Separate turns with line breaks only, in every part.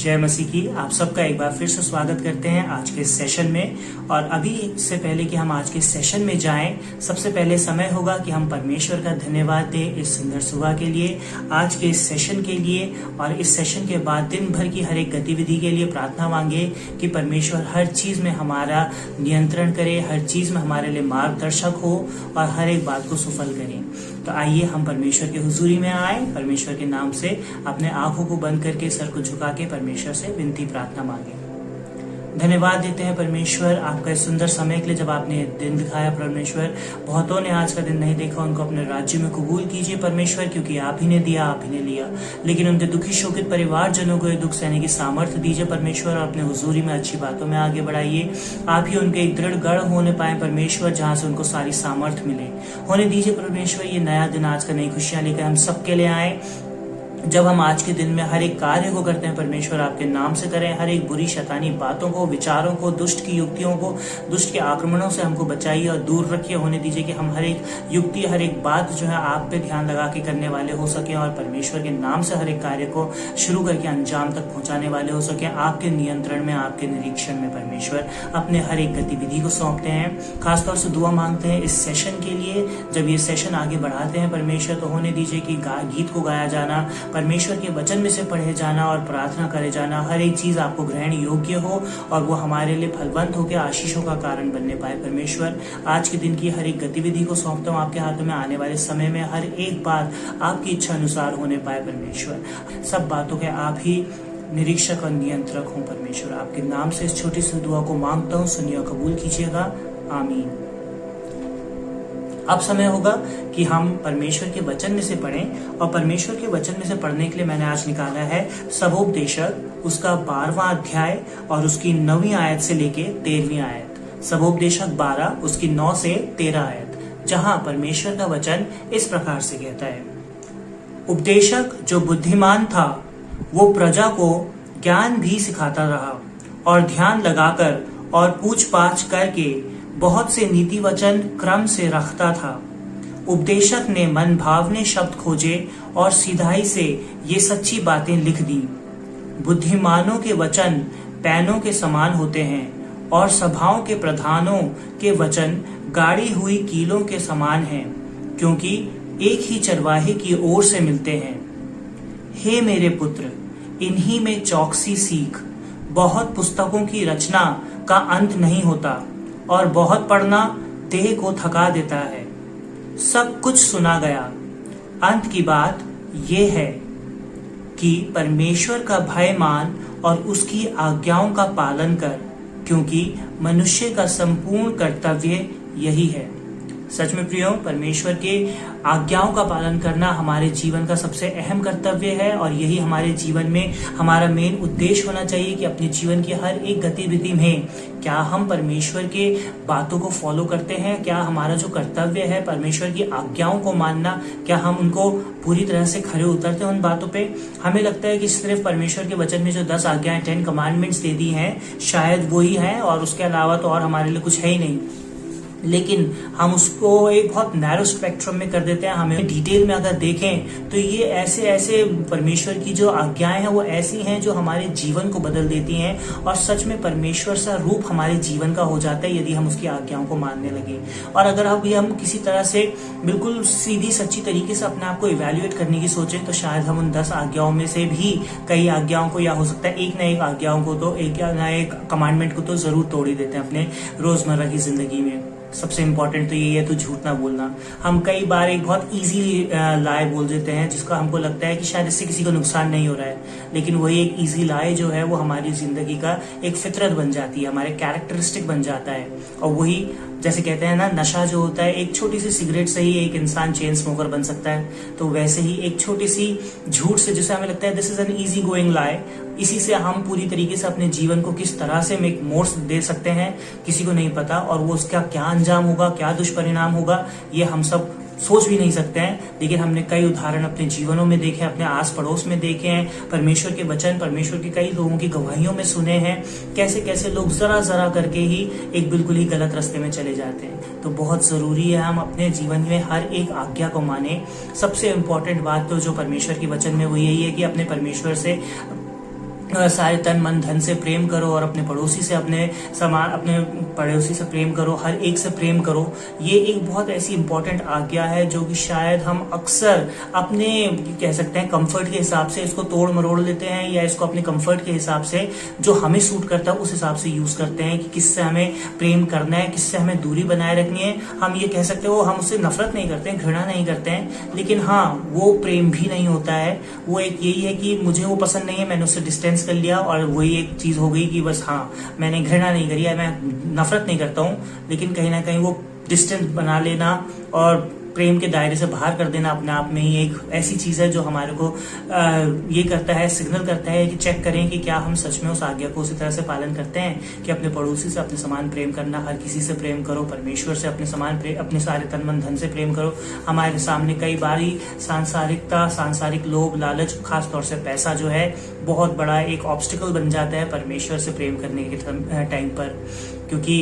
जय मसीह की। आप सबका एक बार फिर से स्वागत करते हैं आज के सेशन में। और अभी से पहले कि हम आज के सेशन में जाएं, सबसे पहले समय होगा कि हम परमेश्वर का धन्यवाद दें इस सुंदर सुबह के लिए, आज के इस सेशन के लिए, और इस सेशन के बाद दिन भर की हर एक गतिविधि के लिए प्रार्थना मांगे कि परमेश्वर हर चीज में हमारा नियंत्रण करे, हर चीज में हमारे लिए मार्गदर्शक हो और हर एक बात को सफल करें। तो आइए हम परमेश्वर के हुजूरी में आए, परमेश्वर के नाम से अपने आंखों को बंद करके सर को झुका के परमेश्वर से विनती प्रार्थना मांगे। धन्यवाद देते हैं परमेश्वर आपका इस सुंदर समय के लिए, जब आपने दिन दिखाया परमेश्वर। बहुतों ने आज का दिन नहीं देखा, उनको अपने राज्य में कबूल कीजिए परमेश्वर, क्योंकि आप ही ने दिया, आप ही ने लिया। लेकिन उनके दुखी शोकित परिवारजनों को ये दुख सहने की सामर्थ्य दीजिए परमेश्वर, और अपने हुजूरी में अच्छी बातों में आगे बढ़ाइए। आप ही उनके एक दृढ़ गढ़ होने पाए परमेश्वर, जहाँ से उनको सारी सामर्थ्य मिले। होने दीजिए परमेश्वर ये नया दिन, आज का नई खुशियां लेकर हम सबके लिए आए। जब हम आज के दिन में हर एक कार्य को करते हैं परमेश्वर, आपके नाम से करें। हर एक बुरी शैतानी बातों को, विचारों को, दुष्ट की युक्तियों को, दुष्ट के आक्रमणों से हमको बचाइए और दूर रखिए। होने दीजिए कि हम हर एक युक्ति, हर एक बात जो है आप पे ध्यान लगा के करने वाले हो सके, और परमेश्वर के नाम से हर एक कार्य को शुरू करके अंजाम तक पहुंचाने वाले हो सके। आपके नियंत्रण में, आपके निरीक्षण में परमेश्वर अपने हर एक गतिविधि को सौंपते हैं। खासतौर से दुआ मांगते हैं इस सेशन के लिए। जब ये सेशन आगे बढ़ाते हैं परमेश्वर, तो होने दीजिए कि गीत को गाया जाना, परमेश्वर के वचन में से पढ़े जाना और प्रार्थना करे जाना, हर एक चीज आपको ग्रहण योग्य हो और वो हमारे लिए फलवंत होकर आशीषों का कारण बनने पाए परमेश्वर। आज के दिन की हर एक गतिविधि को सौंपता हूँ आपके हाथों में। आने वाले समय में हर एक बात आपकी इच्छा अनुसार होने पाए परमेश्वर। सब बातों के आप ही निरीक्षक और नियंत्रक हो परमेश्वर। आपके नाम से इस छोटी सी दुआ को मांगता हूँ, सुनिए और कबूल कीजिएगा, आमीन। अब समय होगा कि हम परमेश्वर के वचन में से पढ़ें, और परमेश्वर के वचन में से पढ़ने के लिए मैंने आज निकाला है सबोपदेशक, उसका 12वां अध्याय और उसकी 9वीं आयत से लेके 13वीं आयत। सबोपदेशक 12 उसकी 9 से 13 आयत, जहां परमेश्वर का वचन इस प्रकार से कहता है। उपदेशक जो बुद्धिमान था वो प्रजा को ज्ञान भी सिखाता रहा, और ध्यान लगाकर और पूछ-पाछ करके बहुत से नीति वचन क्रम से रखता था। उपदेशक ने मन भावने शब्द खोजे और सीधाई से ये सच्ची बातें लिख दी। बुद्धिमानों के वचन पैनों के समान होते हैं, और सभाओं के प्रधानों के वचन गाड़ी हुई कीलों के समान हैं, क्योंकि एक ही चरवाहे की ओर से मिलते हैं। हे मेरे पुत्र, इन्हीं में चौकसी सीख। बहुत पुस्तकों की रचना का अंत नहीं होता, और बहुत पढ़ना देह को थका देता है। सब कुछ सुना गया। अंत की बात यह है कि परमेश्वर का भय मान और उसकी आज्ञाओं का पालन कर, क्योंकि मनुष्य का संपूर्ण कर्तव्य यही है। सच में प्रियो, परमेश्वर के आज्ञाओं का पालन करना हमारे जीवन का सबसे अहम कर्तव्य है, और यही हमारे जीवन में हमारा मेन उद्देश्य होना चाहिए कि अपने जीवन की हर एक गतिविधि में क्या हम परमेश्वर के बातों को फॉलो करते हैं, क्या हमारा जो कर्तव्य है परमेश्वर की आज्ञाओं को मानना, क्या हम उनको पूरी तरह से खरे उतरते हैं उन बातों पे। हमें लगता है कि सिर्फ परमेश्वर के वचन में जो 10 आज्ञाएं, 10 कमांडमेंट्स दे दी हैं, शायद वो ही है और उसके अलावा तो और हमारे लिए कुछ है ही नहीं। लेकिन हम उसको एक बहुत नैरो स्पेक्ट्रम में कर देते हैं। हमें डिटेल में अगर देखें तो ये ऐसे परमेश्वर की जो आज्ञाएं हैं वो ऐसी हैं जो हमारे जीवन को बदल देती हैं, और सच में परमेश्वर सा रूप हमारे जीवन का हो जाता है यदि हम उसकी आज्ञाओं को मानने लगे। और अगर अभी हम किसी तरह से बिल्कुल सीधी सच्ची तरीके से अपने आप को इवेल्युएट करने की सोचें, तो शायद हम उन 10 आज्ञाओं में से भी कई आज्ञाओं को, या हो सकता है एक ना एक आज्ञाओं को, तो एक ना एक कमांडमेंट को तो जरूर तोड़ ही देते हैं अपने रोजमर्रा की जिंदगी में। सबसे इम्पोर्टेंट तो यही है, तो झूठ ना बोलना। हम कई बार एक बहुत इजी लाए बोल देते हैं, जिसका हमको लगता है कि शायद इससे किसी को नुकसान नहीं हो रहा है, लेकिन वही एक इजी लाए जो है वो हमारी जिंदगी का एक फितरत बन जाती है, हमारे कैरेक्टरिस्टिक बन जाता है। और वही जैसे कहते हैं ना, नशा जो होता है, एक छोटी सी सिगरेट से ही एक इंसान चेन स्मोकर बन सकता है, तो वैसे ही एक छोटी सी झूठ से, जिसे हमें लगता है this is an easy going lie, इसी से हम पूरी तरीके से अपने जीवन को किस तरह से एक मोड़ दे सकते हैं किसी को नहीं पता, और वो उसका क्या अंजाम होगा, क्या दुष्परिणाम होगा, ये हम सब सोच भी नहीं सकते हैं। लेकिन हमने कई उदाहरण अपने जीवनों में देखे, अपने आस पड़ोस में देखे हैं, परमेश्वर के वचन, परमेश्वर के कई लोगों की गवाहियों में सुने हैं, कैसे कैसे लोग जरा जरा करके ही एक बिल्कुल ही गलत रास्ते में चले जाते हैं। तो बहुत जरूरी है हम अपने जीवन में हर एक आज्ञा को माने। सबसे इम्पोर्टेंट बात तो जो परमेश्वर के वचन में वो यही है कि अपने परमेश्वर से सारे तन मन धन से प्रेम करो और अपने पड़ोसी से अपने पड़ोसी से प्रेम करो, हर एक से प्रेम करो। ये एक बहुत ऐसी इंपॉर्टेंट आज्ञा है जो कि शायद हम अक्सर अपने कह सकते हैं कंफर्ट के हिसाब से इसको तोड़ मरोड़ लेते हैं, या इसको अपने कंफर्ट के हिसाब से जो हमें सूट करता है उस हिसाब से यूज करते हैं कि किससे हमें प्रेम करना है, किससे हमें दूरी बनाए रखनी है। हम ये कह सकते हो हम उससे नफरत नहीं करते हैं, घृणा नहीं करते हैं, लेकिन हाँ वो प्रेम भी नहीं होता है। वो एक यही है कि मुझे वो पसंद नहीं है, मैंने उससे डिस्टेंस कर लिया और वही एक चीज हो गई कि बस हाँ मैंने घृणा नहीं करी है, मैं नफरत नहीं करता हूँ, लेकिन कहीं ना कहीं वो डिस्टेंस बना लेना और प्रेम के दायरे से बाहर कर देना अपने आप में ही एक ऐसी चीज है जो हमारे को ये करता है, सिग्नल करता है कि चेक करें कि क्या हम सच में उस आज्ञा को उसी तरह से पालन करते हैं कि अपने पड़ोसी से अपने समान प्रेम करना, हर किसी से प्रेम करो, परमेश्वर से अपने समान प्रेम, अपने सारे तन मन धन से प्रेम करो। हमारे सामने कई बारी सांसारिक लोभ लालच, खास तौर से पैसा जो है बहुत बड़ा एक ऑब्स्टिकल बन जाता है परमेश्वर से प्रेम करने के टाइम पर, क्योंकि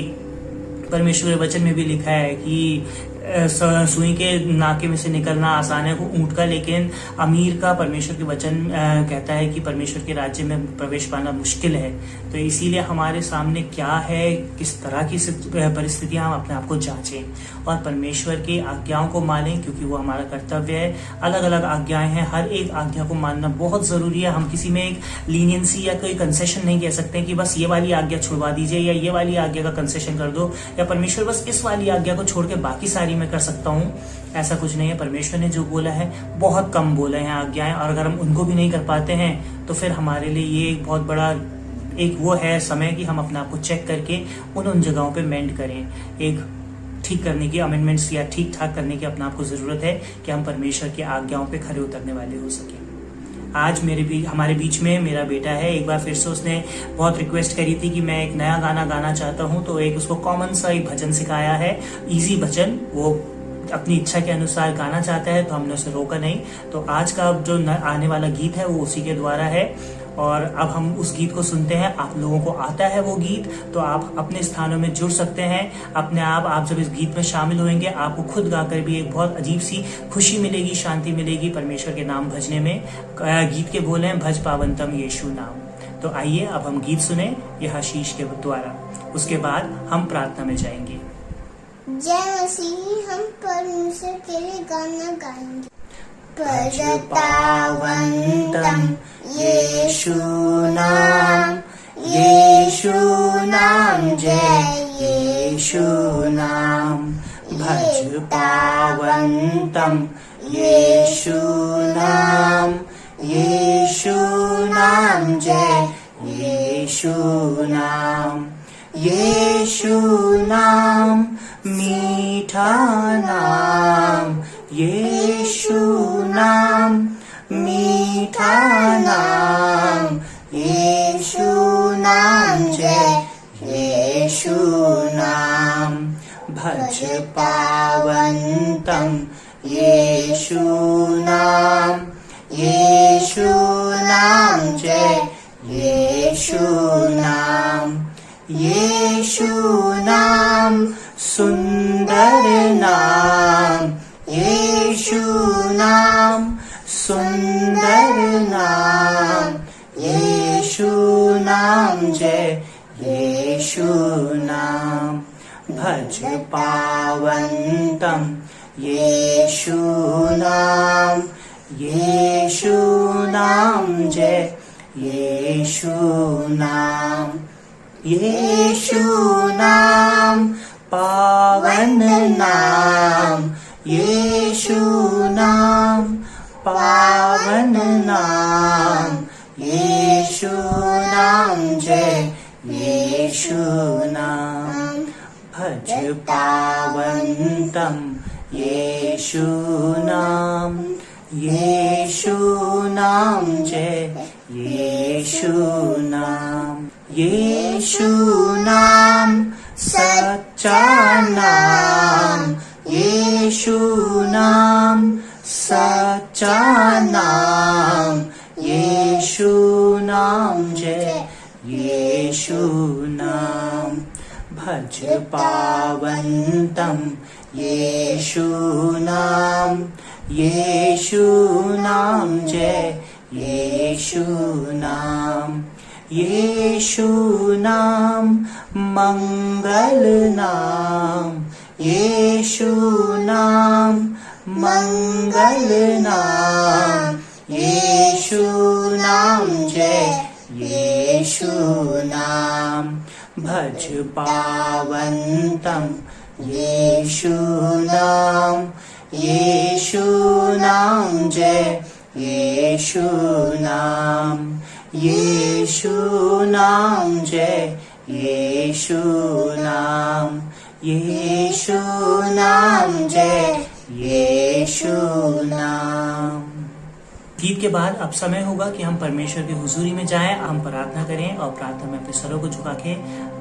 परमेश्वर के वचन में भी लिखा है कि सुई के नाके में से निकलना आसान है वो ऊंट का, लेकिन अमीर का परमेश्वर के वचन कहता है कि परमेश्वर के राज्य में प्रवेश पाना मुश्किल है। तो इसीलिए हमारे सामने क्या है, किस तरह की परिस्थितियां, हम अपने आप को जांचें और परमेश्वर की आज्ञाओं को मानें, क्योंकि वो हमारा कर्तव्य है। अलग अलग आज्ञाएं हैं, हर एक आज्ञा को मानना बहुत जरूरी है। हम किसी में एक लीनियंसी या कोई कंसेशन नहीं कह सकते कि बस ये वाली आज्ञा छुड़वा दीजिए या ये वाली आज्ञा का कंसेशन कर दो, या परमेश्वर बस इस वाली आज्ञा को छोड़ के बाकी सारी मैं कर सकता हूँ। ऐसा कुछ नहीं है। परमेश्वर ने जो बोला है बहुत कम बोले हैं आज्ञाएं, और अगर हम उनको भी नहीं कर पाते हैं तो फिर हमारे लिए ये एक बहुत बड़ा एक वो है समय कि हम अपने आप को चेक करके उन जगहों पे मेंड करें। एक ठीक करने की, अमेंडमेंट्स या ठीक ठाक करने की अपने आप को जरूरत है कि हम परमेश्वर की आज्ञाओं पे खरे उतरने वाले हो सके। आज हमारे बीच में मेरा बेटा है। एक बार फिर से उसने बहुत रिक्वेस्ट करी थी कि मैं एक नया गाना गाना चाहता हूँ, तो एक उसको कॉमन सा एक भजन सिखाया है, इजी भजन, वो अपनी इच्छा के अनुसार गाना चाहता है, तो हमने उसे रोका नहीं। तो आज का जो आने वाला गीत है वो उसी के द्वारा है, और अब हम उस गीत को सुनते हैं। आप लोगों को आता है वो गीत तो आप अपने स्थानों में जुड़ सकते हैं। अपने आप जब इस गीत में शामिल होंगे आपको खुद गाकर भी एक बहुत अजीब सी खुशी मिलेगी, शांति मिलेगी परमेश्वर के नाम भजने में। गीत के बोल हैं भज पावनतम यीशु नाम। तो आइए अब हम गीत सुने यह आशीष के द्वारा, उसके बाद हम प्रार्थना में जाएंगे।
जय मसीह, हम परमेश्वर के लिए गाना गाएंगे। भज पावनतम यीशु नाम, यीशु नाम, जय यीशु नाम। भज पावनतम यीशु नाम, यीशु नाम, जय यीशु नाम। यीशु नाम मीठा नाम, यीशु नाम मीठा नाम, यीशु नाम, जय यीशु नाम। भज पावनतम यीशु नाम, यीशु नाम, जय यीशु नाम। यीशु नाम सुंदर नाम, यीशु नाम सुंदर नाम, यीशु नाम, जय यीशु नाम। भज पावनतम यीशु नाम, यीशु नाम, जय यीशु नाम। यीशु नाम पावन नाम, यीशु नाम पावन नाम, यीशु नाम, जय यीशु नाम। भज पावनतम यीशु नाम, यीशु नाम, जय यीशु नाम। यीशु नाम सच्चा नाम, यीशु नाम सच्चा नाम, यीशु नाम, जय यीशु नाम। भज पावनतम यीशु नाम, यीशु नाम, जय यीशु नाम। यीशु नाम मंगल नाम, यीशु नाम मंगल नाम, यीशु नाम जय यीशु नाम। भज पावंतम यीशु नाम, यीशु नाम जय यीशु नाम, यीशु नाम जय यीशु नाम, यीशु नाम जय यीशु नाम। गीत के बाद अब समय होगा कि हम परमेश्वर की हुजूरी में जाएं, हम प्रार्थना करें और प्रार्थना में अपने सरों को झुका के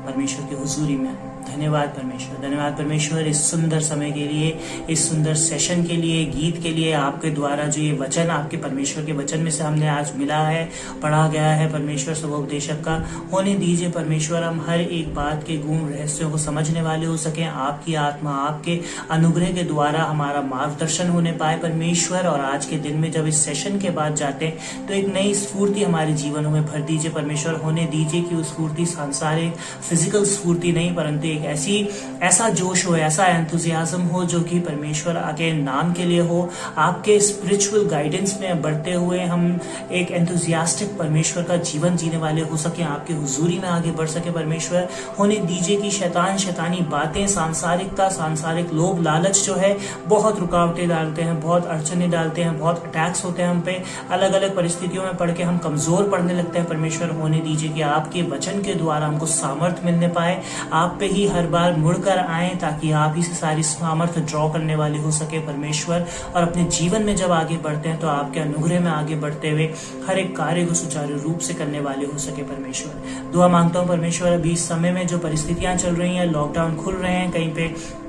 परमेश्वर की हुजूरी में आए। धन्यवाद परमेश्वर, धन्यवाद परमेश्वर इस सुंदर समय के लिए, इस सुंदर सेशन के लिए, गीत के लिए, आपके द्वारा जो ये वचन, आपके परमेश्वर के वचन में से हमने आज मिला है, पढ़ा गया है परमेश्वर सबोपदेशक का। होने दीजिए परमेश्वर हम हर एक बात के गुण रहस्यों को समझने वाले हो सके। आपकी आत्मा, आपके अनुग्रह के द्वारा हमारा मार्गदर्शन होने पाए परमेश्वर। और आज के दिन में जब इस सेशन के बाद जाते हैं तो एक नई स्फूर्ति हमारे जीवनों में भर दीजिए परमेश्वर। होने दीजिए कि उस स्फूर्ति सांसारिक फिजिकल स्फूर्ति नहीं, परंतु एक ऐसा जोश हो, ऐसा एंथुजियाज्म हो जो कि परमेश्वर आके नाम के लिए हो। आपके स्पिरिचुअल गाइडेंस में बढ़ते हुए हम एक एंथुजियास्टिक परमेश्वर का जीवन जीने वाले हो सके, आपके हुजूरी में आगे बढ़ सके परमेश्वर। होने दीजिए कि शैतानी बातें, सांसारिकता, सांसारिक लोभ लालच जो है बहुत रुकावटें डालते हैं, बहुत अड़चने डालते हैं, बहुत अटैक्स होते हैं हम पे। अलग अलग परिस्थितियों में पढ़ के हम कमजोर पड़ने लगते हैं परमेश्वर। होने दीजिए कि आपके वचन के द्वारा हमको सामर्थ्य मिलने पाए, आप पे ही हर बार मुड़कर आए, ताकि आप ही से सारी सामर्थ्य ड्रॉ करने वाले हो सके परमेश्वर। और अपने जीवन में जब आगे बढ़ते हैं तो आपके अनुग्रह में आगे बढ़ते हुए हर एक कार्य को सुचारू रूप से करने वाले हो सके परमेश्वर। दुआ मांगता हूँ परमेश्वर, अभी इस समय में जो परिस्थितियां चल रही हैं, लॉकडाउन खुल रहे हैं, कहीं पे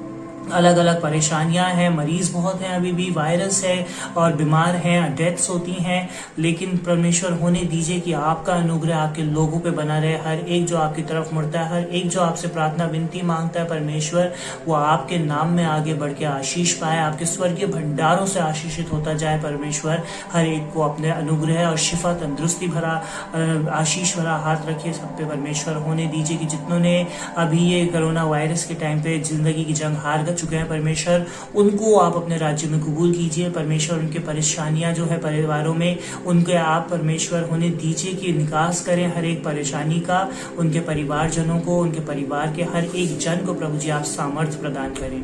अलग अलग परेशानियां हैं, मरीज बहुत हैं, अभी भी वायरस है और बीमार हैं, डेथ्स होती हैं, लेकिन परमेश्वर होने दीजिए कि आपका अनुग्रह आपके लोगों पे बना रहे। हर एक जो आपकी तरफ मुड़ता है, हर एक जो आपसे प्रार्थना विनती मांगता है परमेश्वर, वो आपके नाम में आगे बढ़ के आशीष पाए, आपके स्वर्गीय भंडारों से आशीषित होता जाए परमेश्वर। हर एक को अपने अनुग्रह और शिफा, तंदुरुस्ती भरा, आशीष भरा हाथ रखिए सब पे परमेश्वर। होने दीजिए कि जितनों ने अभी ये कोरोना वायरस के टाइम पे जिंदगी की जंग हार चुके हैं परमेश्वर, उनको आप अपने राज्य में कबूल कीजिए परमेश्वर। उनके परेशानियां जो है परिवारों में, उनके आप परमेश्वर होने दीजिए कि निकास करें हर एक परेशानी का। उनके परिवारजनों को, उनके परिवार के हर एक जन को प्रभु जी आप सामर्थ्य प्रदान करें।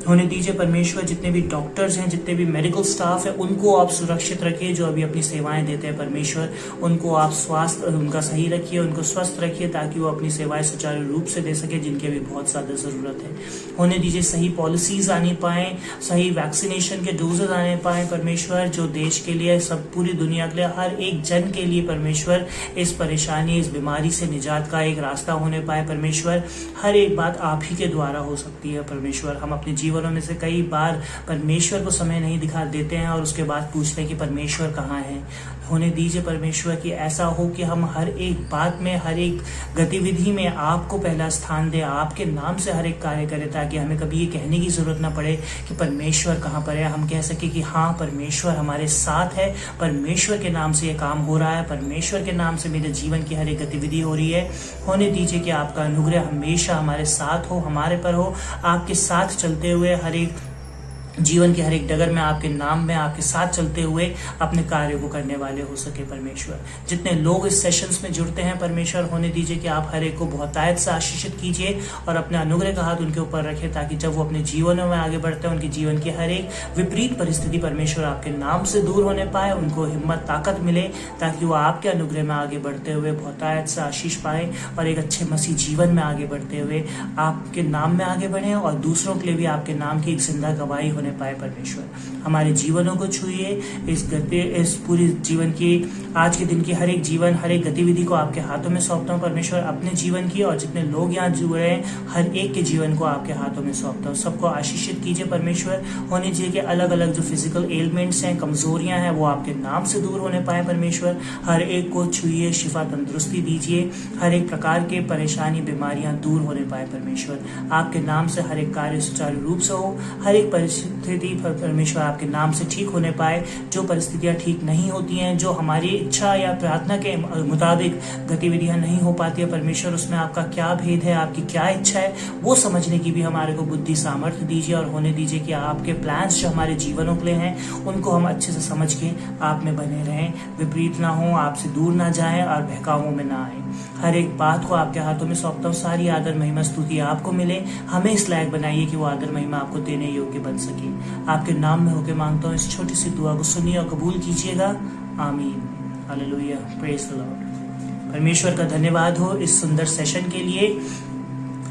होने दीजिए परमेश्वर, जितने भी डॉक्टर्स हैं, जितने भी मेडिकल स्टाफ है, उनको आप सुरक्षित रखिए, जो अभी अपनी सेवाएं देते हैं परमेश्वर। उनको आप स्वास्थ्य उनका सही रखिए, उनको स्वस्थ रखिए, ताकि वो अपनी सेवाएं सुचारू रूप से दे सके, जिनकी अभी बहुत ज्यादा जरूरत है। होने दीजिए सही पॉलिसीज आने पाए, सही वैक्सीनेशन के डोजेस आने पाए परमेश्वर, जो देश के लिए, सब पूरी दुनिया के लिए, हर एक जन के लिए परमेश्वर इस परेशानी, इस बीमारी से निजात का एक रास्ता होने पाए परमेश्वर। हर एक बात आप ही के द्वारा हो सकती है परमेश्वर। हम अपने जीवनों में से कई बार परमेश्वर को समय नहीं दिखा देते हैं और उसके बाद पूछते हैं कि परमेश्वर कहाँ है। होने दीजिए परमेश्वर कि ऐसा हो कि हम हर एक बात में, हर एक गतिविधि में आपको पहला स्थान दें, आपके नाम से हर एक कार्य करें, ताकि हमें कभी ये कहने की जरूरत ना पड़े कि परमेश्वर कहाँ पर है। हम कह सके कि हाँ, परमेश्वर हमारे साथ है, परमेश्वर के नाम से ये काम हो रहा है, परमेश्वर के नाम से मेरे जीवन की हर एक गतिविधि हो रही है। होने दीजिए कि आपका अनुग्रह हमेशा हमारे साथ हो, हमारे पर हो, आपके साथ चलते हुए हर एक जीवन के हर एक डगर में आपके नाम में, आपके साथ चलते हुए अपने कार्य को करने वाले हो सके परमेश्वर। जितने लोग इस सेशंस में जुड़ते हैं परमेश्वर, होने दीजिए कि आप हर एक को बहुतायत से आशीषित कीजिए और अपने अनुग्रह का हाथ उनके ऊपर रखें, ताकि जब वो अपने जीवनों में आगे बढ़ते हैं, उनके जीवन की हर एक विपरीत परिस्थिति परमेश्वर आपके नाम से दूर होने पाए, उनको हिम्मत, ताकत मिले, ताकि वो आपके अनुग्रह में आगे बढ़ते हुए बहुतायत से आशीष पाए और एक अच्छे मसीह जीवन में आगे बढ़ते हुए आपके नाम में आगे बढ़े और दूसरों के लिए भी आपके नाम की एक जिंदा गवाही होने पाए परमेश्वर। हमारे जीवनों को छुइए, इस पूरी जीवन की, आज के दिन की हर एक जीवन, हर एक गतिविधि को आपके हाथों में सौंपता हूँ परमेश्वर, अपने जीवन की और जितने लोग यहाँ जुड़े हैं हर एक के जीवन को आपके हाथों में सौंपता हूँ। सबको आशीषित कीजिए परमेश्वर। होने दीजिए कि अलग अलग जो फिजिकल एलिमेंट्स हैं, कमजोरियां हैं, वो आपके नाम से दूर होने पाए परमेश्वर। हर एक को छुइए, शिफा, तंदुरुस्ती दीजिए, हर एक प्रकार के परेशानी, बीमारियां दूर होने पाए परमेश्वर। आपके नाम से हर एक कार्य सुचारू रूप से हो, हर एक
परिस्थिति परमेश्वर आपके नाम से ठीक होने पाए, जो परिस्थितियां ठीक नहीं होती हैं, जो हमारी इच्छा या प्रार्थना के मुताबिक गतिविधियां नहीं हो पाती है, परमेश्वर उसमें आपका क्या भेद है, आपकी क्या इच्छा है, वो समझने की भी हमारे को बुद्धि सामर्थ्य दीजिए और होने दीजिए कि आपके प्लान्स जो हमारे जीवनों के लिए हैं उनको हम अच्छे से समझ के आप में बने रहें, विपरीत ना हो, आपसे दूर ना जाएं और बहकावों में ना आए। हर एक बात को आपके हाथों में सौंपता हूँ, सारी आदर महिमा स्तुति आपको मिले, हमें इस लायक बनाइए कि वो आदर महिमा आपको देने योग्य बन सके। आपके नाम में होकर मांगता हूँ, इस छोटी सी दुआ को सुनिए और कबूल कीजिएगा। आमीन। Hallelujah, praise the Lord. परमेश्वर का धन्यवाद हो इस सुंदर सेशन के लिए।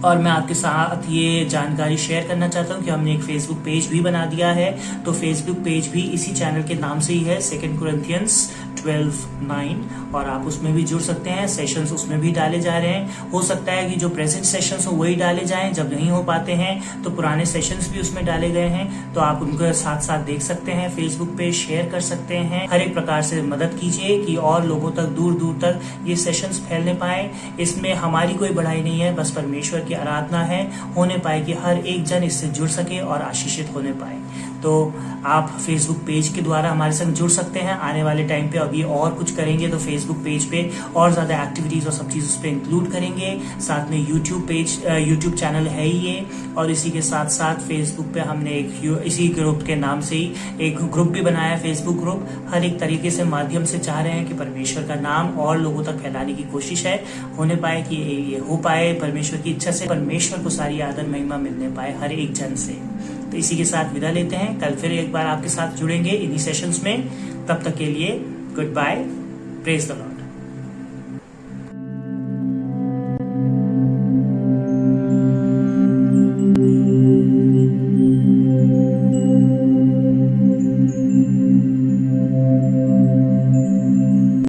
और मैं आपके साथ ये जानकारी शेयर करना चाहता हूँ कि हमने एक फेसबुक पेज भी बना दिया है, तो फेसबुक पेज भी इसी चैनल के नाम से ही है, 2 Corinthians 12:9, और आप उसमें भी जुड़ सकते हैं। सेशंस उसमें भी डाले जा रहे हैं। हो सकता है कि जो प्रेजेंट सेशंस हो वही डाले जाएं, जब नहीं हो पाते हैं तो पुराने सेशंस भी उसमें डाले गए हैं, तो आप उनको साथ साथ देख सकते हैं, फेसबुक पे शेयर कर सकते हैं। हर एक प्रकार से मदद कीजिए कि और लोगों तक, दूर दूर तक ये सेशंस फैलने पाए। इसमें हमारी कोई बढ़ाई नहीं है, बस परमेश्वर की आराधना है, होने पाए कि हर एक जन इससे जुड़ सके और आशीषित होने पाए। तो आप फेसबुक पेज के द्वारा हमारे संग जुड़ सकते हैं। आने वाले टाइम पे अभी और कुछ करेंगे तो फेसबुक पेज पे और ज्यादा एक्टिविटीज और सब चीज उस पे इंक्लूड करेंगे। साथ में यूट्यूब चैनल है ही ये, और इसी के साथ साथ फेसबुक पे हमने एक इसी ग्रुप के नाम से ही एक ग्रुप भी बनाया है, फेसबुक ग्रुप। हर एक तरीके से माध्यम से चाह रहे हैं कि परमेश्वर का नाम और लोगों तक फैलाने की कोशिश है, होने पाए कि ये हो पाए। परमेश्वर की इच्छा से परमेश्वर को सारी आदर महिमा मिलने पाए हर एक जन से। तो इसी के साथ विदा लेते हैं, कल फिर एक बार आपके साथ जुड़ेंगे इन्हीं सेशंस में। तब तक के लिए goodbye, praise the Lord.